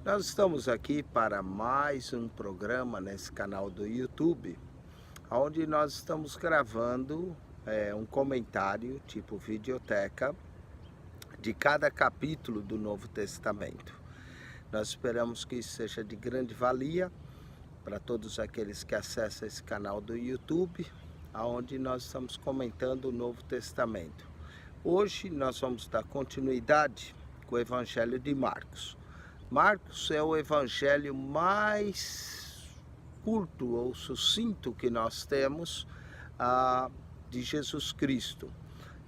Nós estamos aqui para mais um programa nesse canal do YouTube, onde nós estamos gravando um comentário, tipo videoteca, de cada capítulo do Novo Testamento. Nós esperamos que isso seja de grande valia para todos aqueles que acessam esse canal do YouTube, onde nós estamos comentando o Novo Testamento. Hoje nós vamos dar continuidade com o Evangelho de Marcos. Marcos é o evangelho mais curto ou sucinto que nós temos de Jesus Cristo.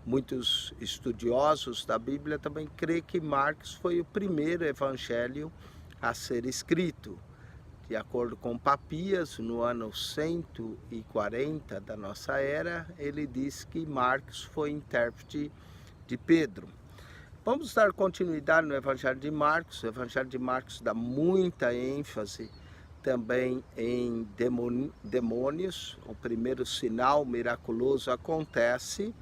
Muitos estudiosos da Bíblia também creem que Marcos foi o primeiro evangelho a ser escrito. De acordo com Papias, no ano 140 da nossa era, ele diz que Marcos foi intérprete de Pedro. Vamos dar continuidade no Evangelho de Marcos. O Evangelho de Marcos dá muita ênfase também em demônios. O primeiro sinal miraculoso acontece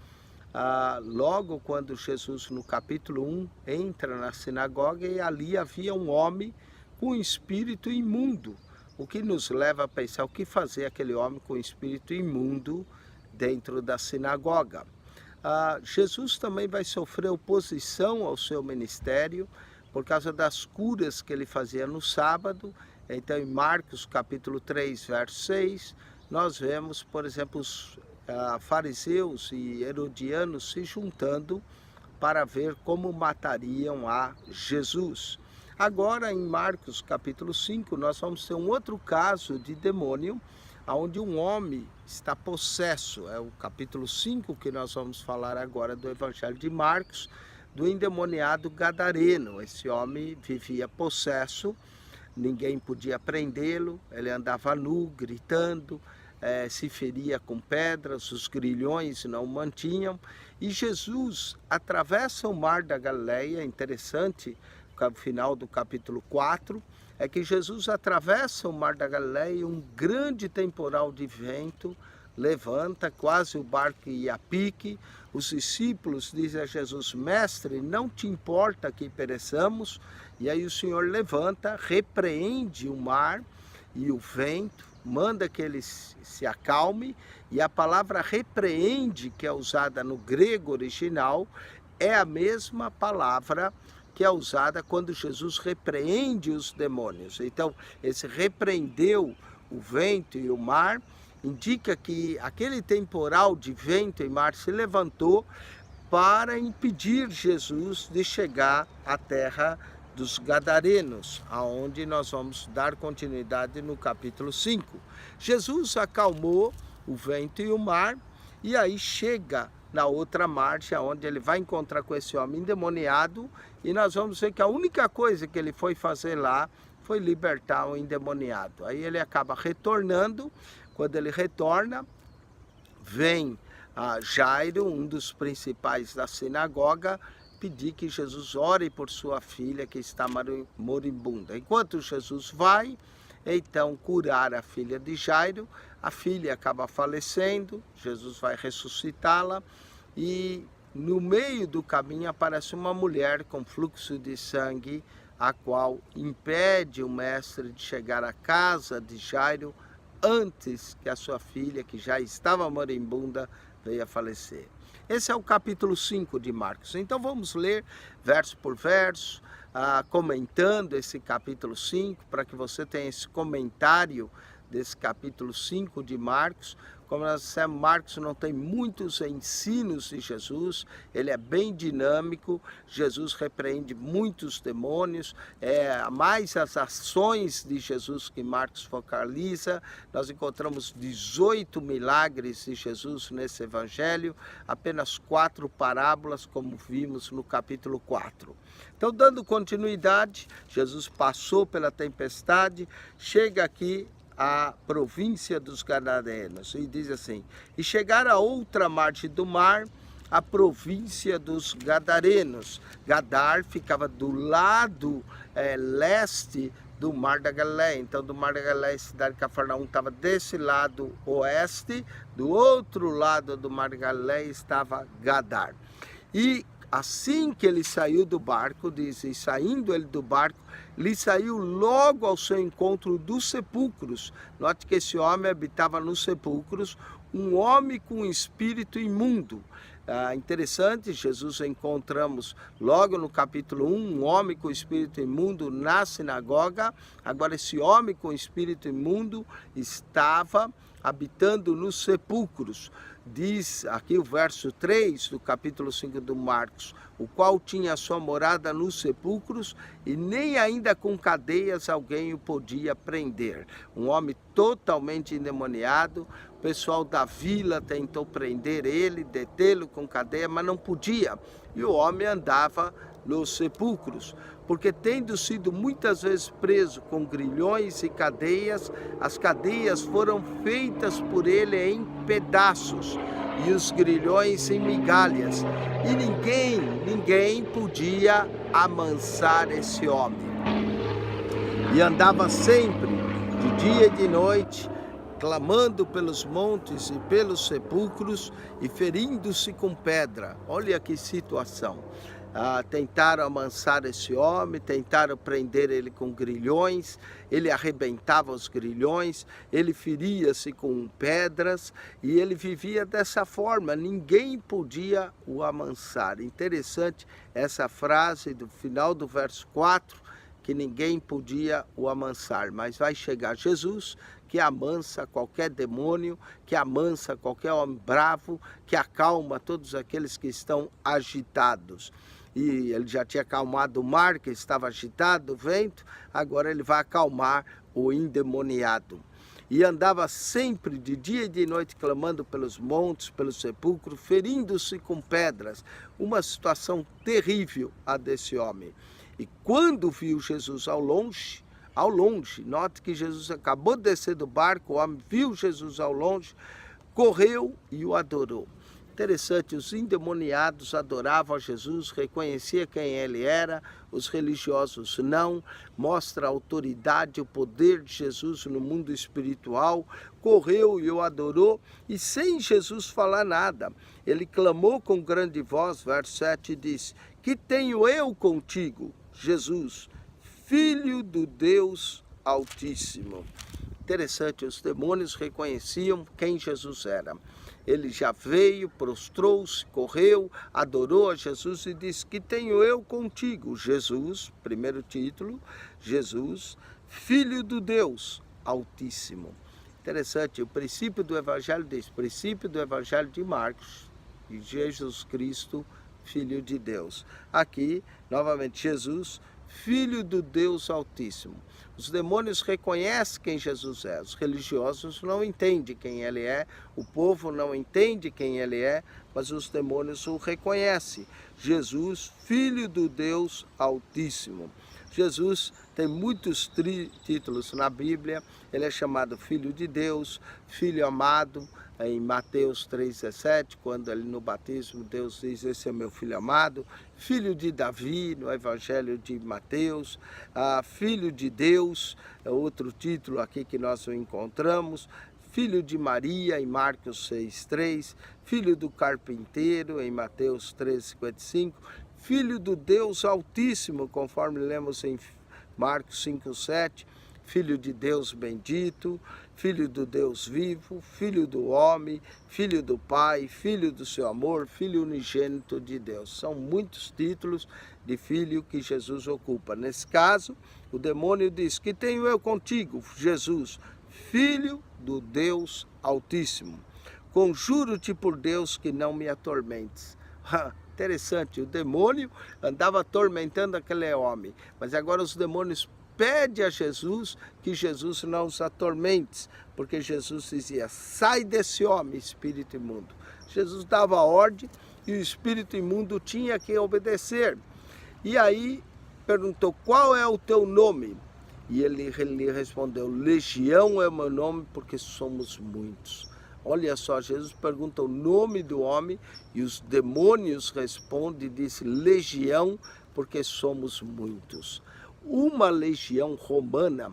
logo quando Jesus, no capítulo 1, entra na sinagoga e ali havia um homem com espírito imundo. O que nos leva a pensar o que fazer aquele homem com espírito imundo dentro da sinagoga. Jesus também vai sofrer oposição ao seu ministério por causa das curas que ele fazia no sábado. Então, em Marcos capítulo 3, verso 6, nós vemos, por exemplo, os fariseus e herodianos se juntando para ver como matariam a Jesus. Agora, em Marcos capítulo 5, nós vamos ter um outro caso de demônio, onde um homem está possesso. É o capítulo 5 que nós vamos falar agora do Evangelho de Marcos, do endemoniado gadareno. Esse homem vivia possesso, ninguém podia prendê-lo, ele andava nu, gritando, se feria com pedras, os grilhões não o mantinham. E Jesus atravessa o mar da Galileia, interessante, no final do capítulo 4, é que Jesus atravessa o mar da Galileia e um grande temporal de vento levanta, quase o barco ia a pique. Os discípulos dizem a Jesus: mestre, não te importa que pereçamos? E aí o Senhor levanta, repreende o mar e o vento, manda que ele se acalme, e a palavra repreende, que é usada no grego original, é a mesma palavra que é usada quando Jesus repreende os demônios. Então, esse repreendeu o vento e o mar, indica que aquele temporal de vento e mar se levantou para impedir Jesus de chegar à terra dos Gadarenos, aonde nós vamos dar continuidade no capítulo 5. Jesus acalmou o vento e o mar, e aí chega na outra margem, onde ele vai encontrar com esse homem endemoniado, e nós vamos ver que a única coisa que ele foi fazer lá foi libertar o endemoniado. Aí ele acaba retornando. Quando ele retorna, vem Jairo, um dos principais da sinagoga, pedir que Jesus ore por sua filha que está moribunda. Enquanto Jesus vai, então, curar a filha de Jairo, a filha acaba falecendo, Jesus vai ressuscitá-la, e no meio do caminho aparece uma mulher com fluxo de sangue, a qual impede o mestre de chegar à casa de Jairo antes que a sua filha, que já estava moribunda, veio a falecer. Esse é o capítulo 5 de Marcos. Então vamos ler verso por verso, comentando esse capítulo 5, para que você tenha esse comentário desse capítulo 5 de Marcos. Como nós dissemos, Marcos não tem muitos ensinos de Jesus, ele é bem dinâmico. Jesus repreende muitos demônios, mais as ações de Jesus que Marcos focaliza. Nós encontramos 18 milagres de Jesus nesse evangelho, apenas 4 parábolas, como vimos no capítulo 4. Então, dando continuidade, Jesus passou pela tempestade, chega aqui a província dos Gadarenos, e diz assim: e chegar a outra margem do mar, a província dos Gadarenos. Gadar ficava do lado leste do Mar da Galileia. Então, do Mar da Galileia, a cidade de Cafarnaum estava desse lado oeste, do outro lado do Mar da Galileia estava Gadar. E Assim que ele saiu do barco, diz, e saindo ele do barco, ele saiu logo ao seu encontro dos sepulcros. Note que esse homem habitava nos sepulcros, um homem com espírito imundo. Interessante, Jesus encontramos logo no capítulo 1, um homem com espírito imundo na sinagoga. Agora esse homem com espírito imundo estava habitando nos sepulcros. Diz aqui o verso 3 do capítulo 5 do Marcos, o qual tinha sua morada nos sepulcros e nem ainda com cadeias alguém o podia prender. Um homem totalmente endemoniado, o pessoal da vila tentou prender ele, detê-lo com cadeia, mas não podia. E o homem andava nos sepulcros, porque tendo sido muitas vezes preso com grilhões e cadeias, as cadeias foram feitas por ele em pedaços e os grilhões em migalhas, e ninguém podia amansar esse homem. E andava sempre, de dia e de noite, clamando pelos montes e pelos sepulcros e ferindo-se com pedra. Olha que situação. Tentaram amansar esse homem, tentaram prender ele com grilhões, ele arrebentava os grilhões, ele feria-se com pedras e ele vivia dessa forma, ninguém podia o amansar. Interessante essa frase do final do verso 4, que ninguém podia o amansar, mas vai chegar Jesus, que amansa qualquer demônio, que amansa qualquer homem bravo, que acalma todos aqueles que estão agitados. E ele já tinha acalmado o mar, que estava agitado, o vento, agora ele vai acalmar o endemoniado. E andava sempre de dia e de noite clamando pelos montes, pelos sepulcros, ferindo-se com pedras. Uma situação terrível a desse homem. E quando viu Jesus ao longe, note que Jesus acabou de descer do barco, o homem viu Jesus ao longe, correu e o adorou. Interessante, os endemoniados adoravam a Jesus, reconhecia quem ele era, os religiosos não, mostra a autoridade, o poder de Jesus no mundo espiritual, correu e o adorou, e sem Jesus falar nada, ele clamou com grande voz, verso 7 diz, que tenho eu contigo, Jesus, Filho do Deus Altíssimo. Interessante, os demônios reconheciam quem Jesus era. Ele já veio, prostrou-se, correu, adorou a Jesus e disse, que tenho eu contigo, Jesus, primeiro título, Jesus, Filho do Deus Altíssimo. Interessante, o princípio do Evangelho diz, princípio do Evangelho de Marcos, de Jesus Cristo, Filho de Deus. Aqui, novamente, Jesus, Filho do Deus Altíssimo. Os demônios reconhecem quem Jesus é, os religiosos não entendem quem ele é, o povo não entende quem ele é, mas os demônios o reconhecem. Jesus, Filho do Deus Altíssimo. Jesus tem muitos títulos na Bíblia, ele é chamado Filho de Deus, Filho amado, em Mateus 3,17, quando ele no batismo Deus diz, esse é meu filho amado, Filho de Davi, no Evangelho de Mateus, Filho de Deus, é outro título aqui que nós o encontramos, Filho de Maria, em Marcos 6,3, Filho do Carpinteiro, em Mateus 13,55, Filho do Deus Altíssimo, conforme lemos em Marcos 5,7, Filho de Deus bendito, Filho do Deus vivo, Filho do homem, Filho do Pai, Filho do seu amor, Filho unigênito de Deus. São muitos títulos de filho que Jesus ocupa. Nesse caso, o demônio diz, que tenho eu contigo, Jesus, Filho do Deus Altíssimo. Conjuro-te por Deus que não me atormentes. Interessante, o demônio andava atormentando aquele homem, mas agora os demônios pede a Jesus que Jesus não os atormente, porque Jesus dizia, sai desse homem, espírito imundo. Jesus dava ordem e o espírito imundo tinha que obedecer. E aí perguntou, qual é o teu nome? E ele respondeu, Legião é o meu nome, porque somos muitos. Olha só, Jesus pergunta o nome do homem e os demônios respondem e diz, Legião, porque somos muitos. Uma legião romana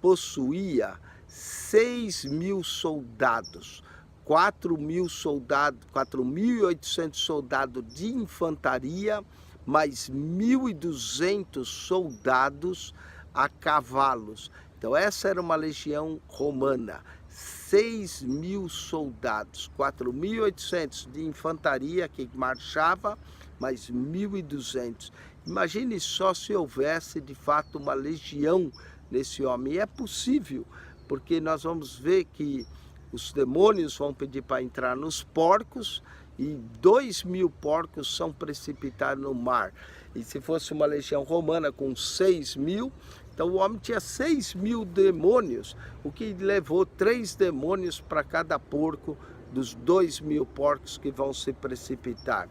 possuía 6.000 soldados, 4.000 soldados, 4.800 soldados de infantaria, mais 1.200 soldados a cavalos. Então essa era uma legião romana, 6.000 soldados, 4.800 de infantaria que marchava, mais 1.200. Imagine só se houvesse de fato uma legião nesse homem. E é possível, porque nós vamos ver que os demônios vão pedir para entrar nos porcos e 2.000 porcos são precipitados no mar. E se fosse uma legião romana com 6.000, então o homem tinha 6.000 demônios, o que levou 3 demônios para cada porco dos 2.000 porcos que vão se precipitar.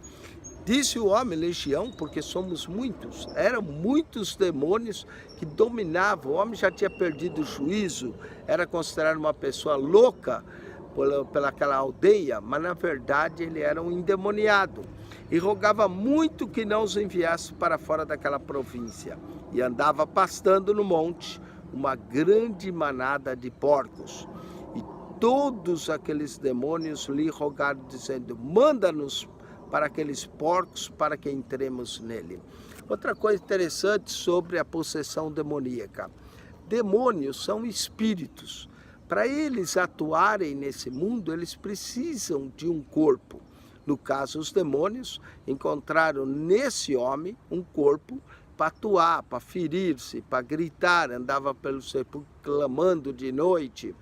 Disse o homem legião, porque somos muitos. Eram muitos demônios que dominavam. O homem já tinha perdido o juízo, era considerado uma pessoa louca pelaquela aldeia, mas na verdade ele era um endemoniado. E rogava muito que não os enviasse para fora daquela província. E andava pastando no monte uma grande manada de porcos. E todos aqueles demônios lhe rogaram, dizendo: manda-nos para aqueles porcos, para que entremos nele. Outra coisa interessante sobre a possessão demoníaca. Demônios são espíritos. Para eles atuarem nesse mundo, eles precisam de um corpo. No caso, os demônios encontraram nesse homem um corpo para atuar, para ferir-se, para gritar, andava pelo sepulcro clamando de noite.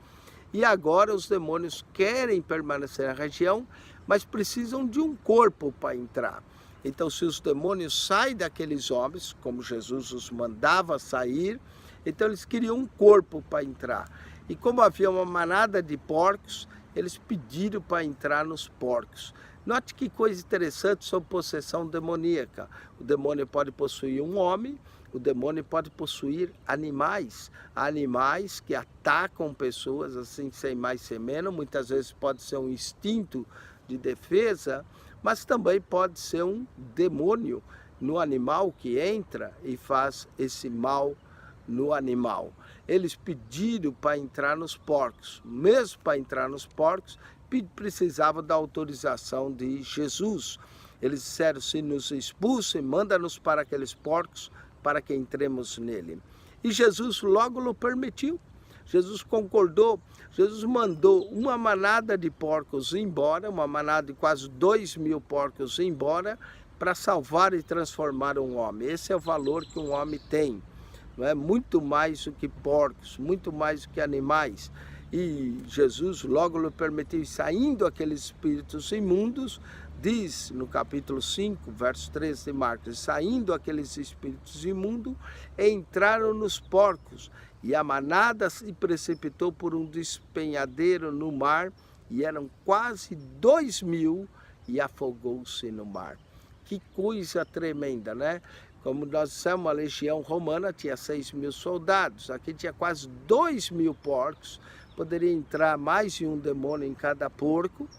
E agora os demônios querem permanecer na região, mas precisam de um corpo para entrar. Então, se os demônios saem daqueles homens, como Jesus os mandava sair, então eles queriam um corpo para entrar. E como havia uma manada de porcos, eles pediram para entrar nos porcos. Note que coisa interessante sobre possessão demoníaca. O demônio pode possuir um homem, o demônio pode possuir animais. Há animais que atacam pessoas assim, sem mais sem menos. Muitas vezes pode ser um instinto de defesa, mas também pode ser um demônio no animal que entra e faz esse mal no animal. Eles pediram para entrar nos porcos. Mesmo para entrar nos porcos, precisavam da autorização de Jesus. Eles disseram: se nos expulsem, manda-nos para aqueles porcos, para que entremos nele. E Jesus logo o permitiu. Jesus concordou. Jesus mandou uma manada de porcos embora, uma manada de quase 2.000 porcos embora, para salvar e transformar um homem. Esse é o valor que um homem tem. Não é? Muito mais do que porcos, muito mais do que animais. E Jesus logo lhe permitiu, saindo aqueles espíritos imundos, diz no capítulo 5, verso 13 de Marcos: saindo aqueles espíritos imundos, entraram nos porcos, e a manada se precipitou por um despenhadeiro no mar, e eram quase 2.000, e afogou-se no mar. Que coisa tremenda, né? Como nós dissemos, a legião romana tinha 6.000 soldados, aqui tinha quase 2.000 porcos, poderia entrar mais de um demônio em cada porco,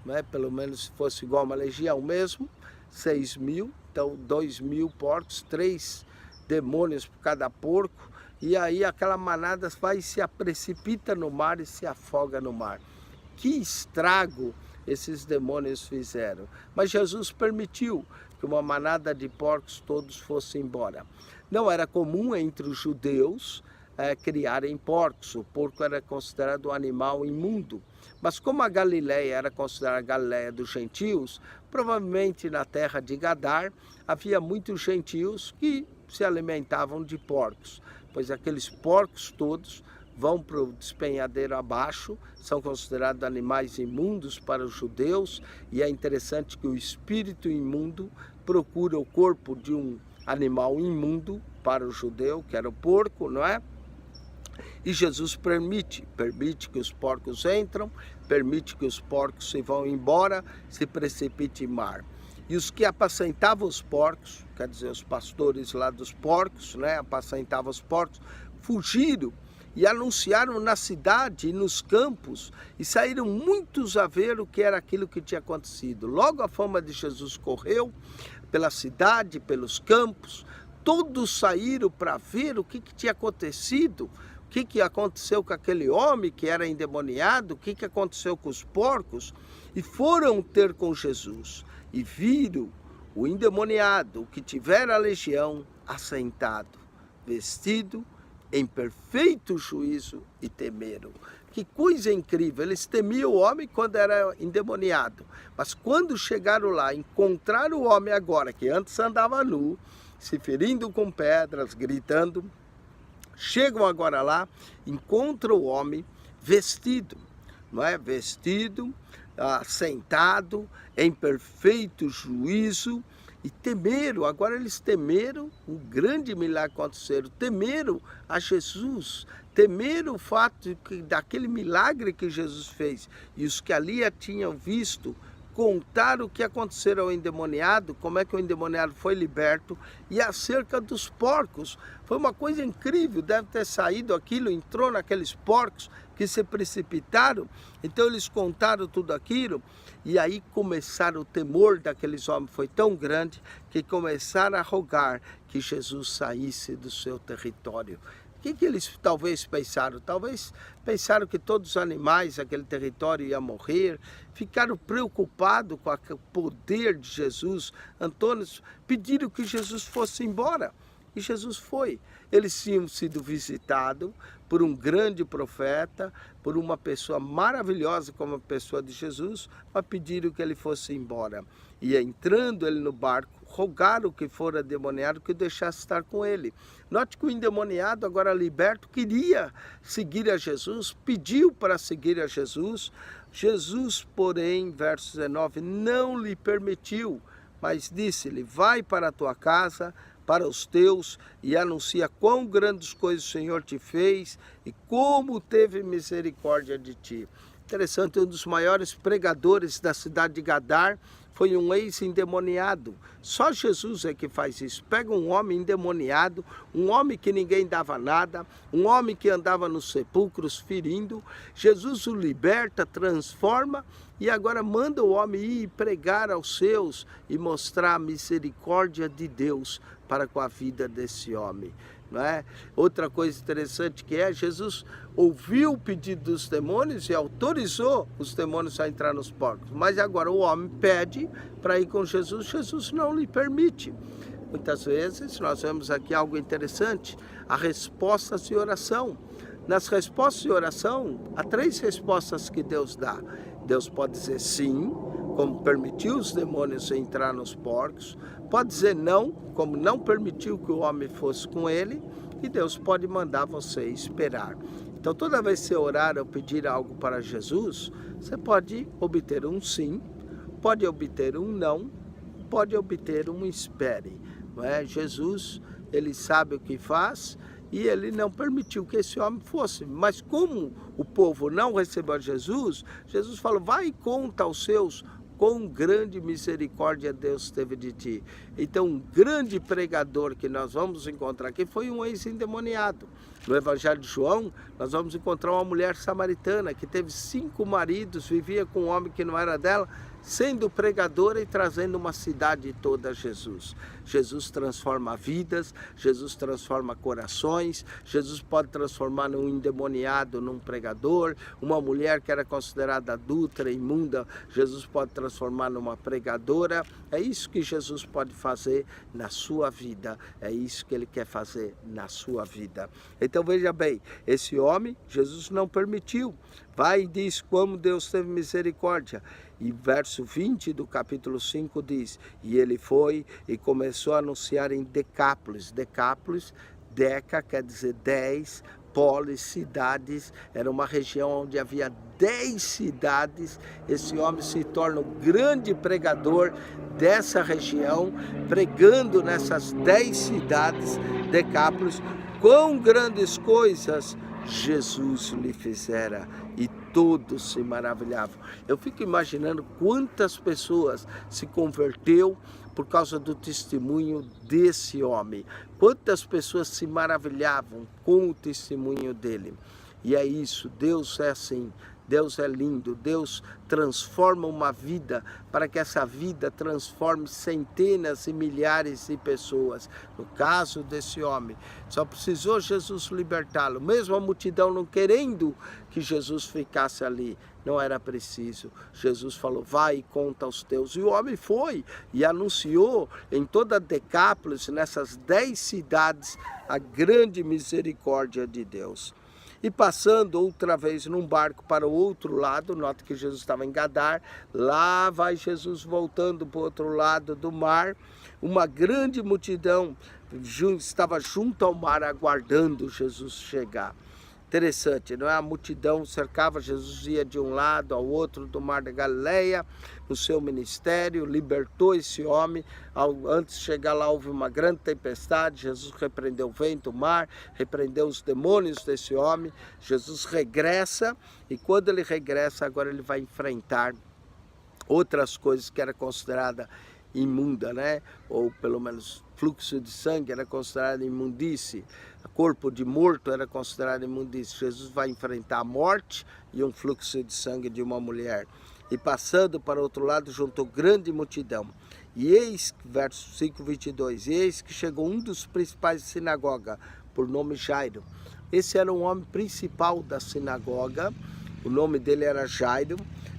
né? Pelo menos se fosse igual uma legião mesmo, 6.000, então 2.000 porcos, 3 demônios por cada porco, e aí aquela manada vai e se precipita no mar e se afoga no mar. Que estrago esses demônios fizeram! Mas Jesus permitiu que uma manada de porcos todos fossem embora. Não era comum entre os judeus criarem porcos. O porco era considerado um animal imundo. Mas como a Galileia era considerada a Galileia dos gentios, provavelmente na terra de Gadar havia muitos gentios que se alimentavam de porcos, pois aqueles porcos todos vão para o despenhadeiro abaixo, são considerados animais imundos para os judeus, e é interessante que o espírito imundo procura o corpo de um animal imundo para o judeu, que era o porco, não é? E Jesus permite que os porcos entram, permite que os porcos se vão embora, se precipitem em mar. E os que apacentavam os porcos, quer dizer, os pastores lá dos porcos, né, apacentavam os porcos, fugiram e anunciaram na cidade e nos campos, e saíram muitos a ver o que era aquilo que tinha acontecido. Logo a fama de Jesus correu pela cidade, pelos campos, todos saíram para ver o que tinha acontecido, o que aconteceu com aquele homem que era endemoniado, o que aconteceu com os porcos, e foram ter com Jesus, e viram o endemoniado, o que tivera a legião, assentado, vestido em perfeito juízo, e temeram. Que coisa incrível, eles temiam o homem quando era endemoniado, mas quando chegaram lá, encontraram o homem agora, que antes andava nu, se ferindo com pedras, gritando, chegam agora lá, encontram o homem vestido, não é? Vestido, sentado, em perfeito juízo, e temeram. Agora eles temeram, um grande milagre aconteceu, temeram a Jesus, temeram o fato daquele milagre que Jesus fez, e os que ali tinham visto, contaram o que aconteceu ao endemoniado, como é que o endemoniado foi liberto, e acerca dos porcos. Foi uma coisa incrível, deve ter saído aquilo, entrou naqueles porcos que se precipitaram, então eles contaram tudo aquilo, e aí começaram, o temor daqueles homens foi tão grande, que começaram a rogar que Jesus saísse do seu território. O que eles talvez pensaram? Talvez pensaram que todos os animais daquele território iam morrer, ficaram preocupados com o poder de Jesus. Antônio, pediram que Jesus fosse embora, e Jesus foi. Eles tinham sido visitados por um grande profeta, por uma pessoa maravilhosa como a pessoa de Jesus, mas pediram que ele fosse embora. E entrando ele no barco, rogaram que fora endemoniado que o deixasse estar com ele. Note que o endemoniado, agora liberto, queria seguir a Jesus, pediu para seguir a Jesus. Jesus, porém, verso 19, não lhe permitiu, mas disse-lhe, vai para a tua casa, para os teus, e anuncia quão grandes coisas o Senhor te fez e como teve misericórdia de ti. Interessante, um dos maiores pregadores da cidade de Gadar foi um ex-endemoniado. Só Jesus é que faz isso. Pega um homem endemoniado, um homem que ninguém dava nada, um homem que andava nos sepulcros ferindo. Jesus o liberta, transforma e agora manda o homem ir pregar aos seus e mostrar a misericórdia de Deus para com a vida desse homem. Não é? Outra coisa interessante que Jesus ouviu o pedido dos demônios e autorizou os demônios a entrar nos porcos. Mas agora o homem pede para ir com Jesus, Jesus não lhe permite. Muitas vezes nós vemos aqui algo interessante, a resposta de oração. Nas respostas de oração, há 3 respostas que Deus dá. Deus pode dizer sim, como permitiu os demônios entrar nos porcos, pode dizer não, como não permitiu que o homem fosse com ele, e Deus pode mandar você esperar. Então toda vez que você orar ou pedir algo para Jesus, você pode obter um sim, pode obter um não, pode obter um espere. Não é? Jesus, ele sabe o que faz, e ele não permitiu que esse homem fosse. Mas como o povo não recebeu Jesus, Jesus falou, vai e conta aos seus quão grande misericórdia Deus teve de ti. Então, um grande pregador que nós vamos encontrar aqui foi um ex-endemoniado. No Evangelho de João, nós vamos encontrar uma mulher samaritana que teve 5 maridos, vivia com um homem que não era dela, sendo pregadora e trazendo uma cidade toda a Jesus. Jesus transforma vidas, Jesus transforma corações, Jesus pode transformar um endemoniado num pregador, uma mulher que era considerada adúltera, imunda, Jesus pode transformar numa pregadora. É isso que Jesus pode fazer na sua vida, é isso que ele quer fazer na sua vida. Então veja bem, esse homem, Jesus não permitiu. Vai e diz como Deus teve misericórdia. E verso 20 do capítulo 5 diz, e ele foi e começou a anunciar em Decápolis. Decápolis, Deca quer dizer 10, polis, cidades, era uma região onde havia 10 cidades. Esse homem se torna um grande pregador dessa região, pregando nessas 10 cidades, Decápolis, quão grandes coisas Jesus lhe fizera, e todos se maravilhavam. Eu fico imaginando quantas pessoas se converteu por causa do testemunho desse homem. Quantas pessoas se maravilhavam com o testemunho dele. E é isso, Deus é assim. Deus é lindo, Deus transforma uma vida para que essa vida transforme centenas e milhares de pessoas. No caso desse homem, só precisou Jesus libertá-lo, mesmo a multidão não querendo que Jesus ficasse ali. Não era preciso. Jesus falou, vai e conta aos teus. E o homem foi e anunciou em toda a Decápolis, nessas 10 cidades, a grande misericórdia de Deus. E passando outra vez num barco para o outro lado, nota que Jesus estava em Gadar, lá vai Jesus voltando para o outro lado do mar, uma grande multidão estava junto ao mar aguardando Jesus chegar. Interessante, não é? A multidão cercava, Jesus ia de um lado ao outro do mar da Galileia, no seu ministério, libertou esse homem. Antes de chegar lá houve uma grande tempestade, Jesus repreendeu o vento, o mar, repreendeu os demônios desse homem. Jesus regressa e quando ele regressa, agora ele vai enfrentar outras coisas que era considerada imunda, né? Ou pelo menos fluxo de sangue era considerado imundície, corpo de morto era considerado imundície. Jesus vai enfrentar a morte e um fluxo de sangue de uma mulher. E passando para o outro lado, juntou grande multidão. E eis, verso 5:22, eis que chegou um dos principais da sinagoga, por nome Jairo. Esse era um homem principal da sinagoga, o nome dele era Jairo.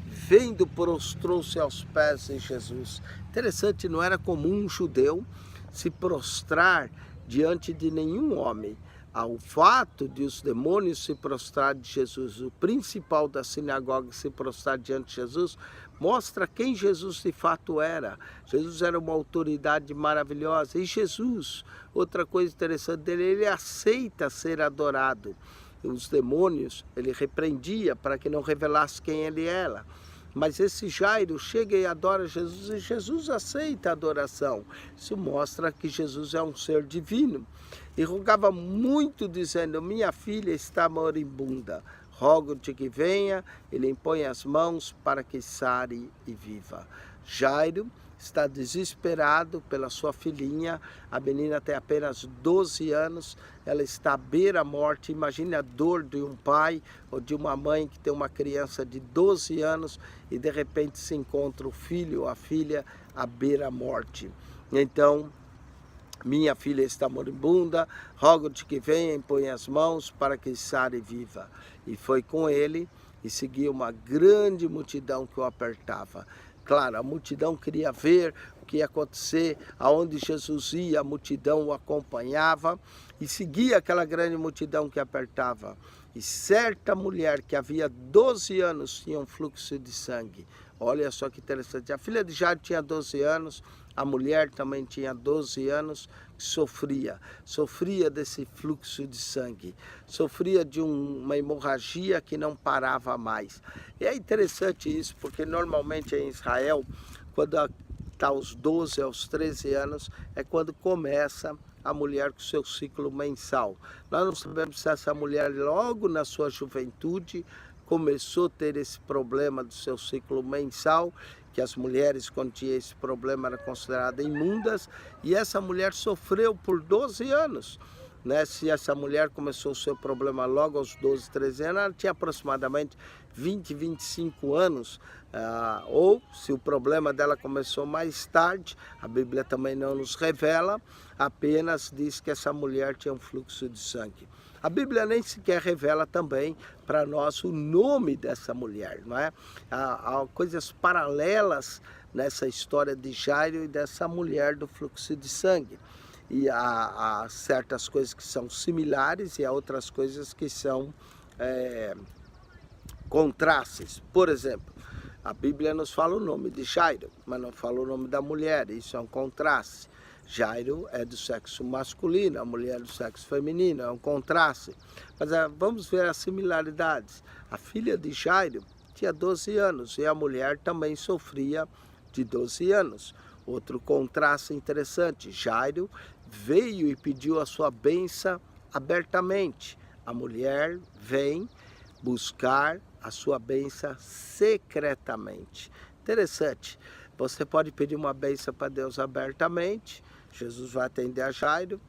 Vendo, prostrou-se aos pés de Jesus. Interessante, não era comum um judeu se prostrar diante de nenhum homem. O fato de os demônios se prostrar de Jesus, o principal da sinagoga se prostrar diante de Jesus, mostra quem Jesus de fato era. Jesus era uma autoridade maravilhosa. E Jesus, outra coisa interessante dele, ele aceita ser adorado. Os demônios, ele repreendia para que não revelasse quem ele era. Mas esse Jairo chega e adora Jesus e Jesus aceita a adoração. Isso mostra que Jesus é um ser divino. E rogava muito dizendo, minha filha está moribunda, rogo-te que venha e lhe impõe as mãos para que sare e viva. Jairo está desesperado pela sua filhinha, a menina tem apenas 12 anos, ela está à beira-morte. Imagine a dor de um pai ou de uma mãe que tem uma criança de 12 anos e de repente se encontra o filho ou a filha à beira-morte. Então, minha filha está moribunda, rogo-te que venha e põe as mãos para que sare e viva. E foi com ele e seguia uma grande multidão que o apertava. Claro, a multidão queria ver o que ia acontecer, aonde Jesus ia, a multidão o acompanhava e seguia aquela grande multidão que apertava. E certa mulher que havia 12 anos tinha um fluxo de sangue. Olha só que interessante, a filha de Jairo tinha 12 anos, a mulher também tinha 12 anos, sofria desse fluxo de sangue, sofria de uma hemorragia que não parava mais. E é interessante isso, porque normalmente em Israel, quando está aos 12, aos 13 anos, é quando começa a mulher com seu ciclo mensal. Nós não sabemos se essa mulher logo na sua juventude começou a ter esse problema do seu ciclo mensal, que as mulheres, quando tinham esse problema, eram consideradas imundas, e essa mulher sofreu por 12 anos. Né? Se essa mulher começou o seu problema logo aos 12, 13 anos, ela tinha aproximadamente 20, 25 anos, ou se o problema dela começou mais tarde, a Bíblia também não nos revela, apenas diz que essa mulher tinha um fluxo de sangue. A Bíblia nem sequer revela também para nós o nome dessa mulher, não é? Há coisas paralelas nessa história de Jairo e dessa mulher do fluxo de sangue. E há certas coisas que são similares e há outras coisas que são contrastes. Por exemplo, a Bíblia nos fala o nome de Jairo, mas não fala o nome da mulher, isso é um contraste. Jairo é do sexo masculino, a mulher é do sexo feminino, é um contraste. Mas vamos ver as similaridades. A filha de Jairo tinha 12 anos e a mulher também sofria de 12 anos. Outro contraste interessante, Jairo veio e pediu a sua bênção abertamente. A mulher vem buscar a sua bênção secretamente. Interessante, você pode pedir uma bênção para Deus abertamente, Jesus vai atender a Jairo,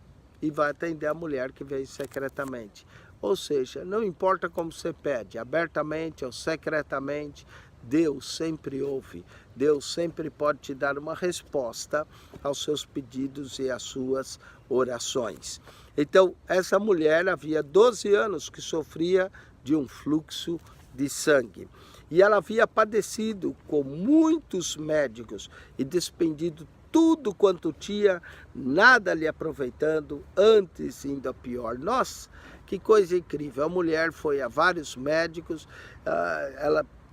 e vai atender a mulher que veio secretamente. Ou seja, não importa como você pede, abertamente ou secretamente, Deus sempre ouve, Deus sempre pode te dar uma resposta aos seus pedidos e às suas orações. Então, essa mulher havia 12 anos que sofria de um fluxo de sangue. E ela havia padecido com muitos médicos e despendido tudo quanto tinha, nada lhe aproveitando, antes indo a pior. Nossa, que coisa incrível. A mulher foi a vários médicos,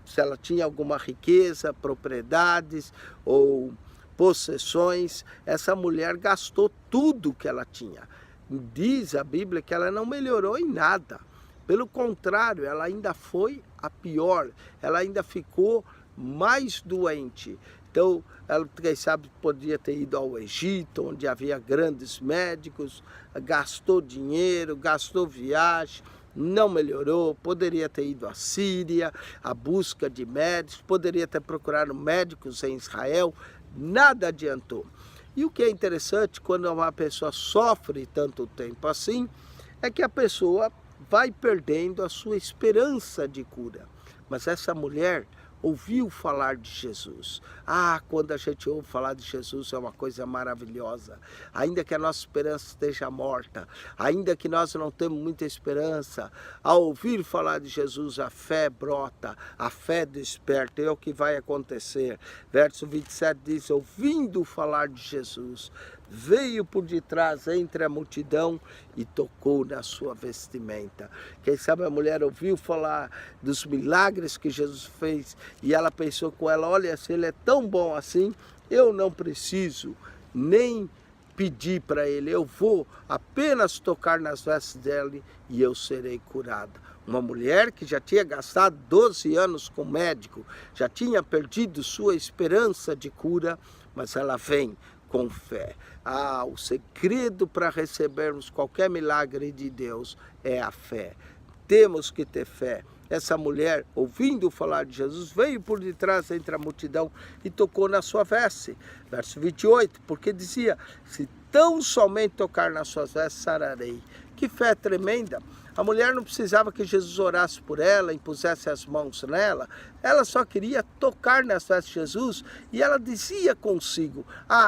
se ela tinha alguma riqueza, propriedades ou possessões, essa mulher gastou tudo que ela tinha. Diz a Bíblia que ela não melhorou em nada. Pelo contrário, ela ainda foi a pior, ela ainda ficou mais doente. Então, ela, quem sabe, podia ter ido ao Egito, onde havia grandes médicos, gastou dinheiro, gastou viagem, não melhorou, poderia ter ido à Síria, à busca de médicos, poderia ter procurado médicos em Israel, nada adiantou. E o que é interessante, quando uma pessoa sofre tanto tempo assim, é que a pessoa vai perdendo a sua esperança de cura. Mas essa mulher ouviu falar de Jesus. Quando a gente ouve falar de Jesus é uma coisa maravilhosa. Ainda que a nossa esperança esteja morta, ainda que nós não temos muita esperança, ao ouvir falar de Jesus, a fé brota, a fé desperta, é o que vai acontecer. Verso 27 diz, ouvindo falar de Jesus, veio por detrás entre a multidão e tocou na sua vestimenta. Quem sabe a mulher ouviu falar dos milagres que Jesus fez e ela pensou com ela, olha, se ele é tão bom assim, eu não preciso nem pedir para ele, eu vou apenas tocar nas vestes dele e eu serei curada. Uma mulher que já tinha gastado 12 anos com médico, já tinha perdido sua esperança de cura, mas ela vem com fé. O segredo para recebermos qualquer milagre de Deus é a fé. Temos que ter fé. Essa mulher, ouvindo falar de Jesus, veio por detrás entre a multidão e tocou na sua veste. Verso 28, porque dizia, se tão somente tocar nas suas vestes, sararei. Que fé tremenda! A mulher não precisava que Jesus orasse por ela, impusesse as mãos nela. Ela só queria tocar nas vestes de Jesus e ela dizia consigo,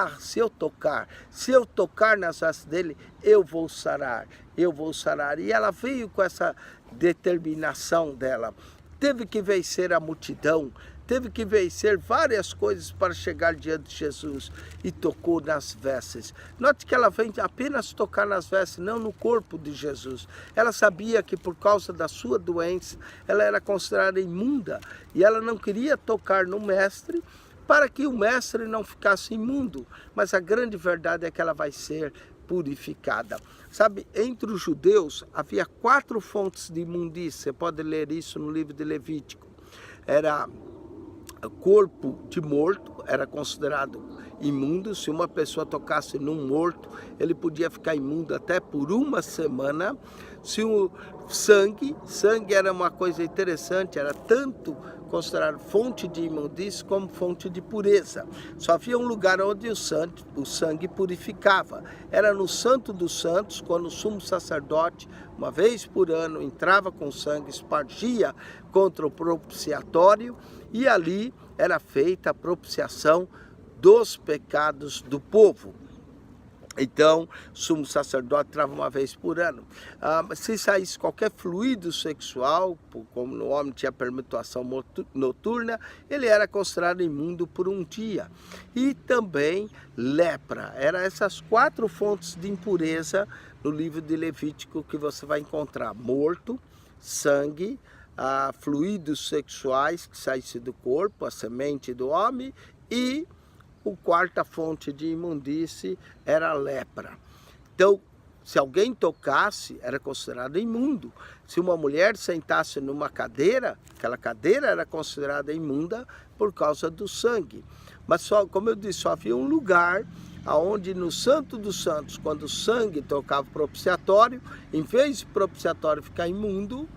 se eu tocar nas vestes dele, eu vou sarar, eu vou sarar. E ela veio com essa determinação dela. Teve que vencer a multidão, teve que vencer várias coisas para chegar diante de Jesus e tocou nas vestes. Note que ela vem apenas tocar nas vestes, não no corpo de Jesus. Ela sabia que por causa da sua doença, ela era considerada imunda e ela não queria tocar no mestre para que o mestre não ficasse imundo. Mas a grande verdade é que ela vai ser purificada. Sabe, entre os judeus havia 4 fontes de imundícia. Você pode ler isso no livro de Levítico. Era corpo de morto, era considerado imundo. Se uma pessoa tocasse num morto, ele podia ficar imundo até por 1 semana. Se o sangue era uma coisa interessante, era tanto considerado fonte de imundícia como fonte de pureza. Só havia um lugar onde o sangue purificava. Era no Santo dos Santos, quando o sumo sacerdote, uma vez por ano, entrava com sangue, espargia contra o propiciatório e ali era feita a propiciação dos pecados do povo. Então, o sumo sacerdote entrava uma vez por ano. Se saísse qualquer fluido sexual, como no homem tinha perpetuação noturna, ele era considerado imundo por 1 dia. E também lepra. Eram essas 4 fontes de impureza no livro de Levítico que você vai encontrar. Morto, sangue, fluidos sexuais que saíssem do corpo, a semente do homem, e a 4ª fonte de imundície era a lepra. Então, se alguém tocasse, era considerado imundo. Se uma mulher sentasse numa cadeira, aquela cadeira era considerada imunda por causa do sangue. Mas, só, como eu disse, só havia um lugar onde no Santo dos Santos, quando o sangue tocava o propiciatório, em vez de propiciatório ficar imundo,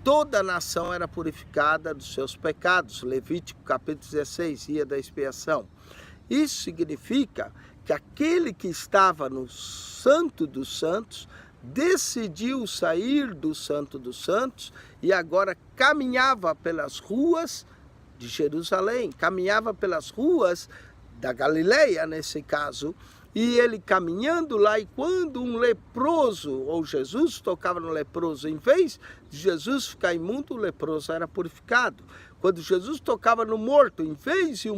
toda a nação era purificada dos seus pecados. Levítico capítulo 16, dia da expiação. Isso significa que aquele que estava no Santo dos Santos decidiu sair do Santo dos Santos e agora caminhava pelas ruas de Jerusalém, caminhava pelas ruas da Galileia, nesse caso, e ele caminhando lá, e quando um leproso, ou Jesus tocava no leproso, em vez de Jesus ficar imundo, o leproso era purificado. Quando Jesus tocava no morto, em vez de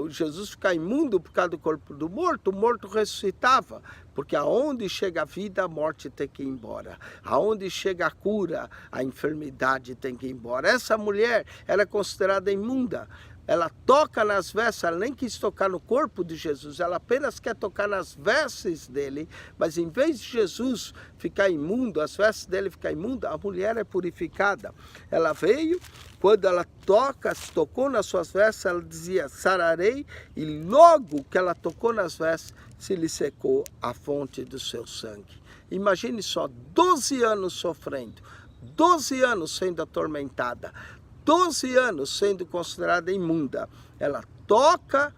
Jesus ficar imundo por causa do corpo do morto, o morto ressuscitava. Porque aonde chega a vida, a morte tem que ir embora. Aonde chega a cura, a enfermidade tem que ir embora. Essa mulher era considerada imunda. Ela toca nas vestes, ela nem quis tocar no corpo de Jesus, ela apenas quer tocar nas vestes dele, mas em vez de Jesus ficar imundo, as vestes dele ficar imunda, a mulher é purificada. Ela veio, quando ela tocou nas suas vestes, ela dizia, sararei, e logo que ela tocou nas vestes, se lhe secou a fonte do seu sangue. Imagine só, 12 anos sofrendo, 12 anos sendo atormentada, 12 anos sendo considerada imunda. Ela toca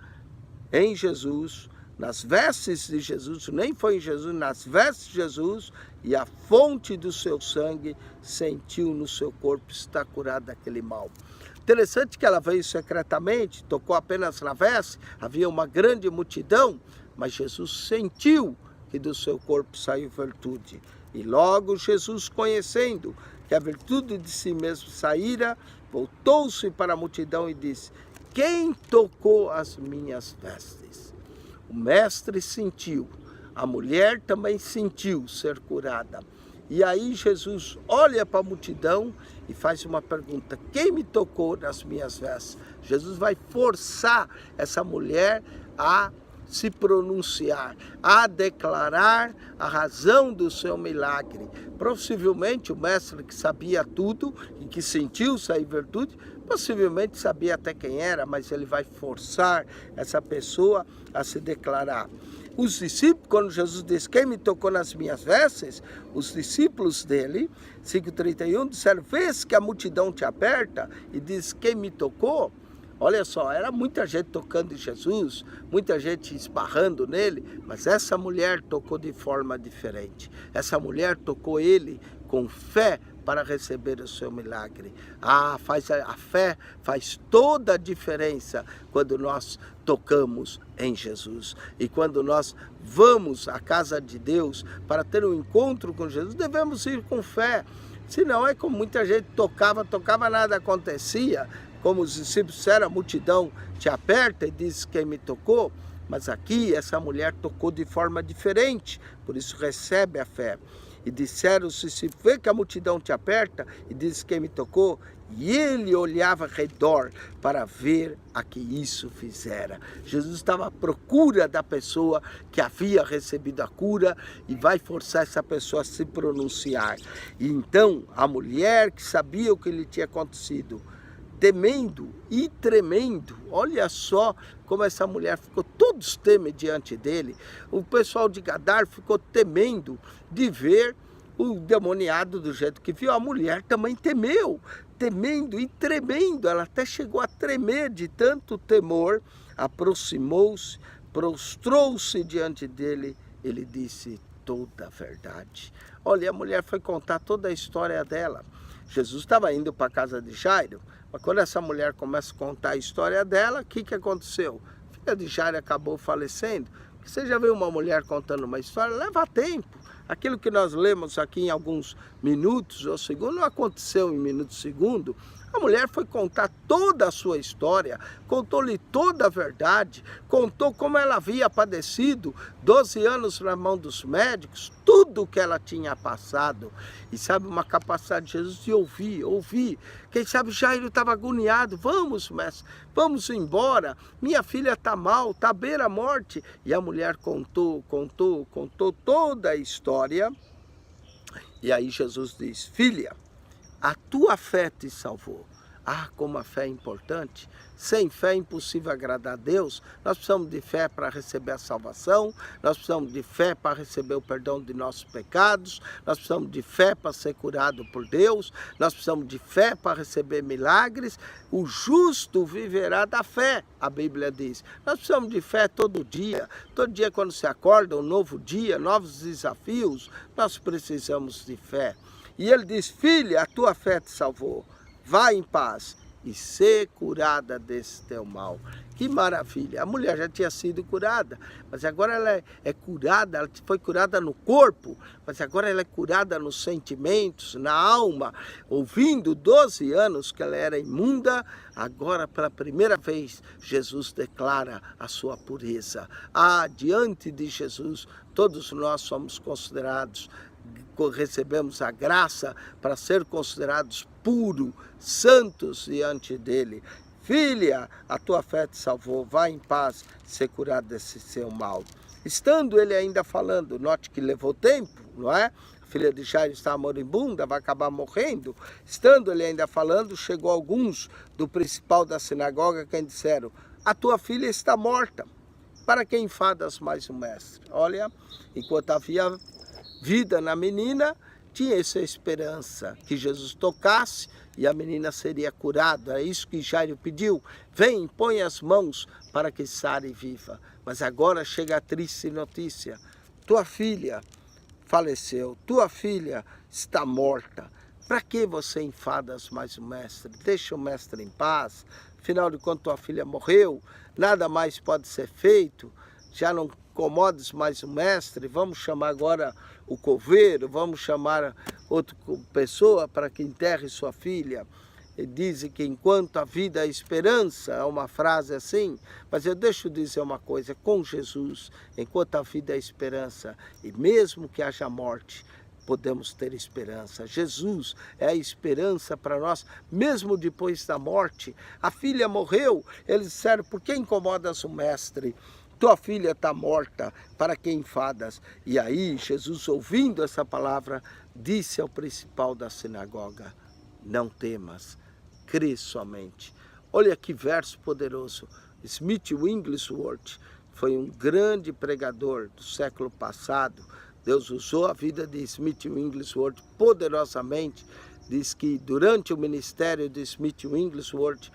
em Jesus, nas vestes de Jesus, nem foi em Jesus, nas vestes de Jesus, e a fonte do seu sangue sentiu no seu corpo, está curada daquele mal. Interessante que ela veio secretamente, tocou apenas na veste, havia uma grande multidão, mas Jesus sentiu que do seu corpo saiu virtude. E logo Jesus, conhecendo que a virtude de si mesmo saíra, voltou-se para a multidão e disse, quem tocou as minhas vestes? O mestre sentiu, a mulher também sentiu ser curada. E aí Jesus olha para a multidão e faz uma pergunta, quem me tocou nas minhas vestes? Jesus vai forçar essa mulher a se pronunciar, a declarar a razão do seu milagre. Possivelmente o mestre, que sabia tudo e que sentiu sair virtude, possivelmente sabia até quem era, mas ele vai forçar essa pessoa a se declarar. Os discípulos, quando Jesus diz, quem me tocou nas minhas vestes, os discípulos dele, 5,31, disseram, vês que a multidão te aperta e diz, quem me tocou? Olha só, era muita gente tocando em Jesus, muita gente esbarrando nele, mas essa mulher tocou de forma diferente. Essa mulher tocou ele com fé para receber o seu milagre. A fé faz toda a diferença quando nós tocamos em Jesus. E quando nós vamos à casa de Deus para ter um encontro com Jesus, devemos ir com fé. Senão é como muita gente tocava, nada acontecia. Como os discípulos disseram, a multidão te aperta e diz quem me tocou. Mas aqui essa mulher tocou de forma diferente, por isso recebe a fé. E disseram os discípulos, vê que a multidão te aperta e diz quem me tocou. E ele olhava ao redor para ver a que isso fizera. Jesus estava à procura da pessoa que havia recebido a cura e vai forçar essa pessoa a se pronunciar. E então a mulher que sabia o que lhe tinha acontecido, temendo e tremendo, olha só como essa mulher ficou, todos temem diante dele. O pessoal de Gadar ficou temendo de ver o demoniado do jeito que viu. A mulher também temeu, temendo e tremendo, ela até chegou a tremer de tanto temor, aproximou-se, prostrou-se diante dele, ele disse toda a verdade. Olha, a mulher foi contar toda a história dela. Jesus estava indo para a casa de Jairo, mas quando essa mulher começa a contar a história dela, o que aconteceu? A filha de Jairo acabou falecendo. Você já viu uma mulher contando uma história? Leva tempo. Aquilo que nós lemos aqui em alguns minutos ou segundos, não aconteceu em minutos, segundo. A mulher foi contar toda a sua história, contou-lhe toda a verdade, contou como ela havia padecido 12 anos na mão dos médicos, tudo o que ela tinha passado. E sabe, uma capacidade de Jesus de ouvir. Quem sabe Jairo estava agoniado, vamos, mestre, vamos embora, minha filha está mal, está à beira-morte. E a mulher contou toda a história. E aí Jesus diz, filha, a tua fé te salvou. Ah, como a fé é importante. Sem fé é impossível agradar a Deus. Nós precisamos de fé para receber a salvação, nós precisamos de fé para receber o perdão de nossos pecados, nós precisamos de fé para ser curado por Deus, nós precisamos de fé para receber milagres. O justo viverá da fé, a Bíblia diz. Nós precisamos de fé todo dia quando se acorda, um novo dia, novos desafios, nós precisamos de fé. E ele diz, filha, a tua fé te salvou. Vai em paz e ser curada desse teu mal. Que maravilha! A mulher já tinha sido curada, mas agora ela é curada, ela foi curada no corpo, mas agora ela é curada nos sentimentos, na alma. Ouvindo 12 anos que ela era imunda, agora pela primeira vez Jesus declara a sua pureza. Ah, diante de Jesus, todos nós somos considerados, recebemos a graça para ser considerados puros, santos diante dele. Filha, a tua fé te salvou, vai em paz ser curado desse seu mal. Estando ele ainda falando, note que levou tempo, não é? A filha de Jairo está moribunda, vai acabar morrendo. Estando ele ainda falando, chegou alguns do principal da sinagoga que disseram, a tua filha está morta, para que enfadas mais o mestre? Olha, enquanto havia vida na menina, tinha essa esperança que Jesus tocasse e a menina seria curada. É isso que Jairo pediu. Vem, põe as mãos para que sare viva. Mas agora chega a triste notícia. Tua filha faleceu, tua filha está morta. Para que você enfadas mais o mestre? Deixa o mestre em paz. Afinal de contas, tua filha morreu, nada mais pode ser feito. Já não incomodes mais o mestre, vamos chamar agora o coveiro, vamos chamar outra pessoa para que enterre sua filha. E dizem que enquanto a vida há esperança, é uma frase assim, mas eu deixo dizer uma coisa, com Jesus, enquanto a vida há esperança, e mesmo que haja morte, podemos ter esperança. Jesus é a esperança para nós, mesmo depois da morte. A filha morreu, eles disseram, por que incomodas o mestre? Tua filha está morta, para que enfadas? E aí, Jesus, ouvindo essa palavra, disse ao principal da sinagoga, não temas, crê somente. Olha que verso poderoso. Smith Wigglesworth foi um grande pregador do século passado. Deus usou a vida de Smith Wigglesworth poderosamente. Diz que durante o ministério de Smith Wigglesworth,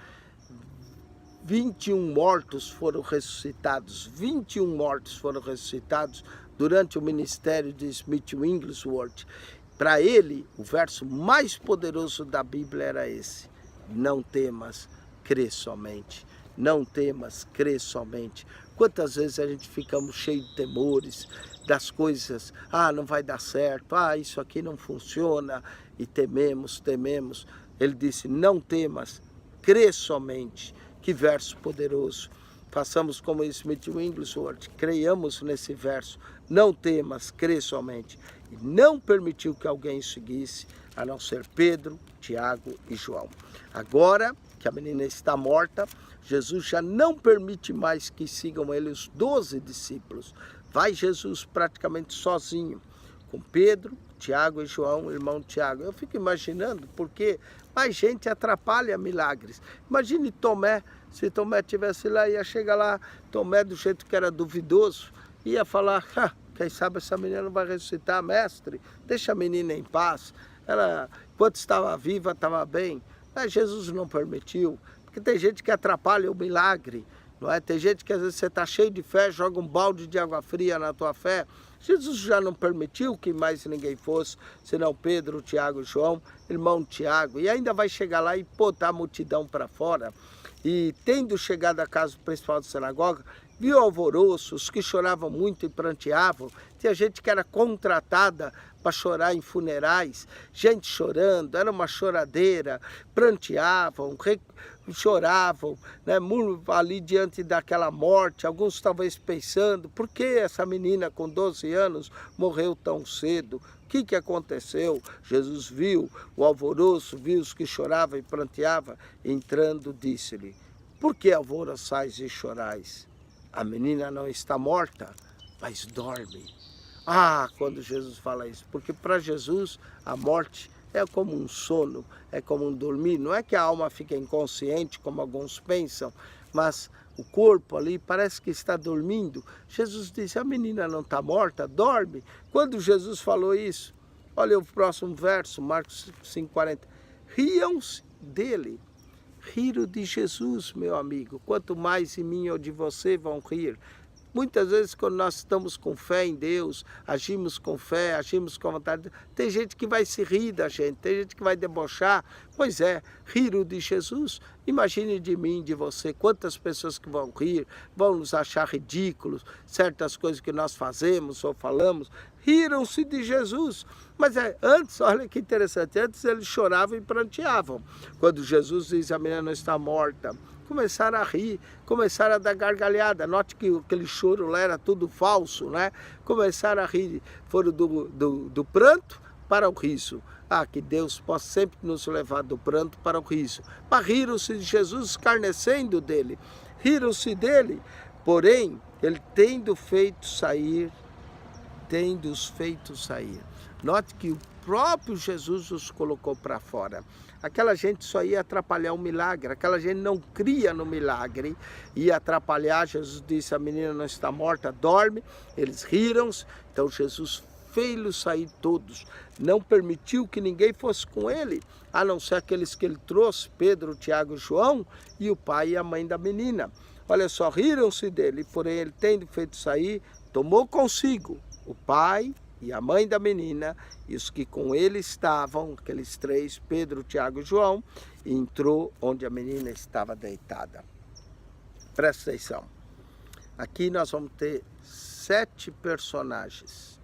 21 mortos foram ressuscitados. 21 mortos foram ressuscitados durante o ministério de Smith Wigglesworth. Para ele, o verso mais poderoso da Bíblia era esse. Não temas, crê somente. Não temas, crê somente. Quantas vezes a gente ficamos cheios de temores das coisas, não vai dar certo, isso aqui não funciona, e tememos. Ele disse, não temas, crê somente. Que verso poderoso. Façamos como Smith Wigglesworth, creiamos nesse verso. Não temas, crê somente. E não permitiu que alguém seguisse, a não ser Pedro, Tiago e João. Agora que a menina está morta, Jesus já não permite mais que sigam ele os 12 discípulos. Vai Jesus praticamente sozinho, com Pedro, Tiago e João, irmão Tiago. Eu fico imaginando, porque mais gente atrapalha milagres. Imagine Tomé, se Tomé estivesse lá, ia chegar lá, Tomé do jeito que era duvidoso, ia falar, quem sabe essa menina não vai ressuscitar, mestre, deixa a menina em paz. Ela, enquanto estava viva, estava bem. Mas Jesus não permitiu, porque tem gente que atrapalha o milagre, não é? Tem gente que às vezes você está cheio de fé, joga um balde de água fria na tua fé. Jesus já não permitiu que mais ninguém fosse, senão Pedro, Tiago e João, irmão Tiago. E ainda vai chegar lá e botar a multidão para fora. E tendo chegado à casa principal da sinagoga, viu alvoroço, os que choravam muito e pranteavam. Tinha gente que era contratada para chorar em funerais, gente chorando, era uma choradeira, pranteavam, choravam, né, ali diante daquela morte. Alguns talvez pensando, por que essa menina com 12 anos morreu tão cedo? O que aconteceu? Jesus viu o alvoroço, viu os que choravam e pranteavam, entrando, disse-lhe, por que alvoroçais e chorais? A menina não está morta, mas dorme. Quando Jesus fala isso, porque para Jesus a morte é como um sono, é como um dormir. Não é que a alma fica inconsciente, como alguns pensam, mas o corpo ali parece que está dormindo. Jesus disse, a menina não está morta, dorme. Quando Jesus falou isso, olha o próximo verso, Marcos 5,40. Riam-se dele. Riram de Jesus, meu amigo. Quanto mais em mim ou de você vão rir. Muitas vezes, quando nós estamos com fé em Deus, agimos com fé, agimos com vontade de Deus, tem gente que vai se rir da gente, tem gente que vai debochar. Pois é, riram de Jesus. Imagine de mim, de você, quantas pessoas que vão rir, vão nos achar ridículos, certas coisas que nós fazemos ou falamos, riram-se de Jesus. Mas antes, olha que interessante, antes eles choravam e pranteavam. Quando Jesus diz, a menina não está morta, começaram a rir, começaram a dar gargalhada. Note que aquele choro lá era tudo falso, né? Começaram a rir, foram do pranto para o riso. Ah, que Deus possa sempre nos levar do pranto para o riso. Mas riram-se de Jesus, escarnecendo dele. Riram-se dele, porém, ele tendo-os feito sair. Note que o próprio Jesus os colocou para fora. Aquela gente só ia atrapalhar o milagre, aquela gente não cria no milagre, ia atrapalhar. Jesus disse, a menina não está morta, dorme. Eles riram-se, então Jesus fez-los sair todos, não permitiu que ninguém fosse com ele, a não ser aqueles que ele trouxe, Pedro, Tiago e João, e o pai e a mãe da menina. Olha só, riram-se dele, porém ele tendo feito sair, tomou consigo o pai e a mãe da menina, e os que com ele estavam, aqueles três, Pedro, Tiago e João, e entrou onde a menina estava deitada. Presta atenção. Aqui nós vamos ter 7 personagens.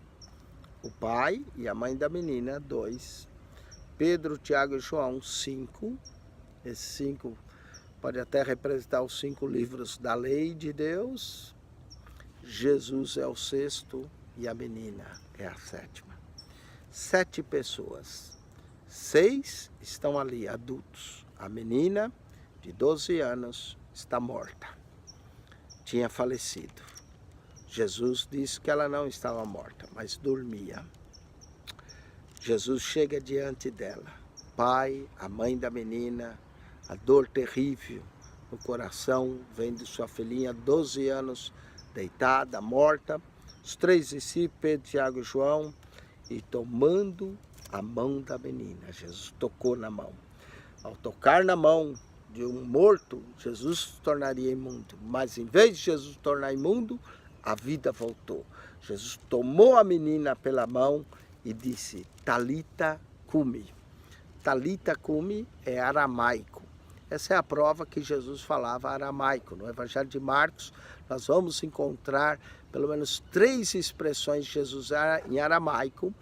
O pai e a mãe da menina, 2. Pedro, Tiago e João, 5. Esses 5 pode até representar os 5 livros da lei de Deus. Jesus é o 6º. E a menina é a 7ª. 7 pessoas. 6 estão ali, adultos. A menina, de 12 anos, está morta. Tinha falecido. Jesus disse que ela não estava morta, mas dormia. Jesus chega diante dela. Pai, a mãe da menina, a dor terrível no coração, vendo sua filhinha, 12 anos, deitada, morta. Os 3 discípulos, Pedro, Tiago e João, e tomando a mão da menina, Jesus tocou na mão. Ao tocar na mão de um morto, Jesus se tornaria imundo. Mas em vez de Jesus tornar imundo, a vida voltou. Jesus tomou a menina pela mão e disse, Talita cumi. Talita cumi é aramaico. Essa é a prova que Jesus falava aramaico. No Evangelho de Marcos, nós vamos encontrar pelo menos 3 expressões de Jesus em aramaico.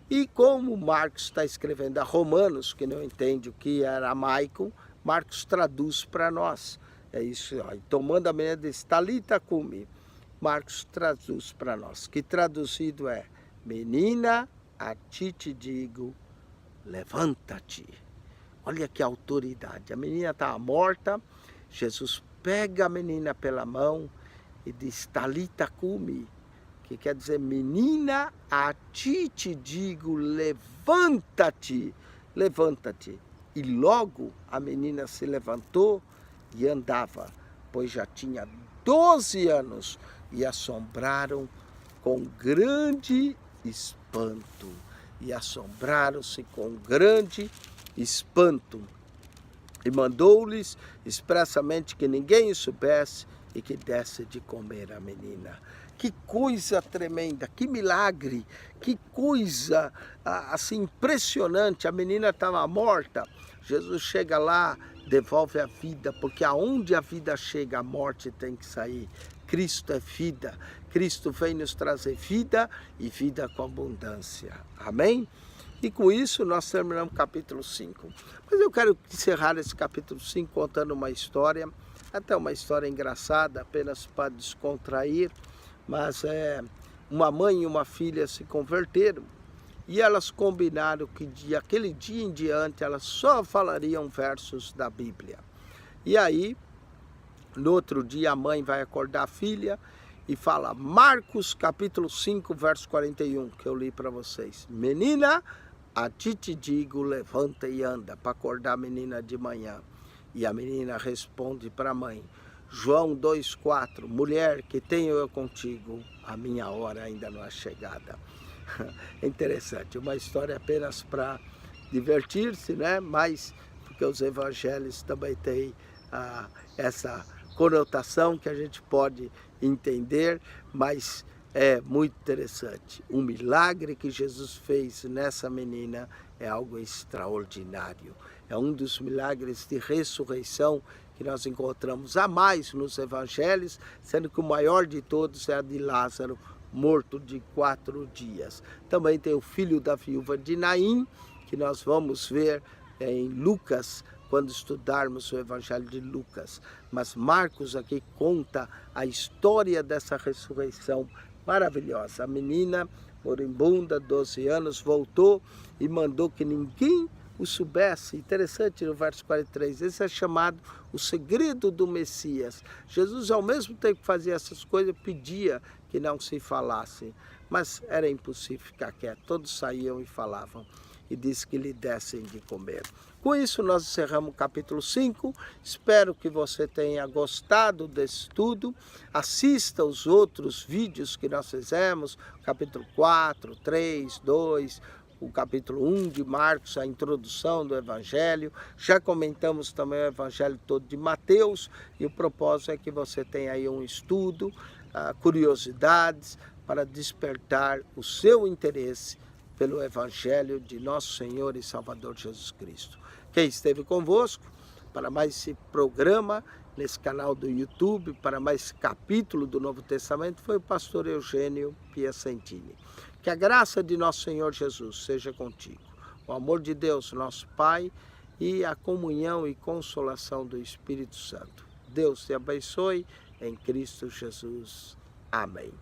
E como Marcos está escrevendo a romanos, que não entende o que é aramaico, Marcos traduz para nós. É isso, ó. E tomando a menina disse, Talita cumi. Marcos traduz para nós, que traduzido é, menina, a ti te digo, levanta-te. Olha que autoridade. A menina estava morta, Jesus pega a menina pela mão e diz, Talita cumi, que quer dizer, menina, a ti te digo, levanta-te, levanta-te. E logo a menina se levantou e andava, pois já tinha 12 anos, e assombraram com grande espanto. E assombraram-se com grande espanto. E mandou-lhes expressamente que ninguém soubesse e que desse de comer a menina. Que coisa tremenda, que milagre, que coisa assim impressionante. A menina estava morta, Jesus chega lá, devolve a vida, porque aonde a vida chega, a morte tem que sair. Cristo é vida, Cristo vem nos trazer vida e vida com abundância. Amém? E com isso nós terminamos o capítulo 5. Mas eu quero encerrar esse capítulo 5 contando uma história, até uma história engraçada, apenas para descontrair. Mas uma mãe e uma filha se converteram e elas combinaram que daquele dia em diante elas só falariam versos da Bíblia. E aí, no outro dia, a mãe vai acordar a filha e fala, Marcos capítulo 5, verso 41, que eu li para vocês. Menina, a ti te digo, levanta e anda, para acordar a menina de manhã. E a menina responde para a mãe, João 2,4, mulher, que tenho eu contigo, a minha hora ainda não é chegada. É interessante, uma história apenas para divertir-se, né? Mas porque os evangelhos também têm essa conotação que a gente pode entender, mas é muito interessante. O milagre que Jesus fez nessa menina é algo extraordinário. É um dos milagres de ressurreição que nós encontramos a mais nos evangelhos, sendo que o maior de todos é a de Lázaro, morto de 4 dias. Também tem o filho da viúva de Naim, que nós vamos ver em Lucas, quando estudarmos o Evangelho de Lucas. Mas Marcos aqui conta a história dessa ressurreição maravilhosa. A menina moribunda, 12 anos, voltou e mandou que ninguém o soubesse. Interessante no verso 43, esse é chamado o segredo do Messias. Jesus, ao mesmo tempo que fazia essas coisas, pedia que não se falasse, mas era impossível ficar quieto, todos saíam e falavam, e disse que lhe dessem de comer. Com isso nós encerramos o capítulo 5, espero que você tenha gostado desse estudo, assista os outros vídeos que nós fizemos, capítulo 4, 3, 2, o capítulo 1 de Marcos, a introdução do Evangelho. Já comentamos também o Evangelho todo de Mateus, e o propósito é que você tenha aí um estudo, curiosidades, para despertar o seu interesse pelo Evangelho de nosso Senhor e Salvador Jesus Cristo. Quem esteve convosco para mais esse programa nesse canal do YouTube, para mais capítulo do Novo Testamento, foi o pastor Eugênio Piacentini. Que a graça de nosso Senhor Jesus seja contigo, o amor de Deus, nosso Pai, e a comunhão e consolação do Espírito Santo. Deus te abençoe em Cristo Jesus. Amém.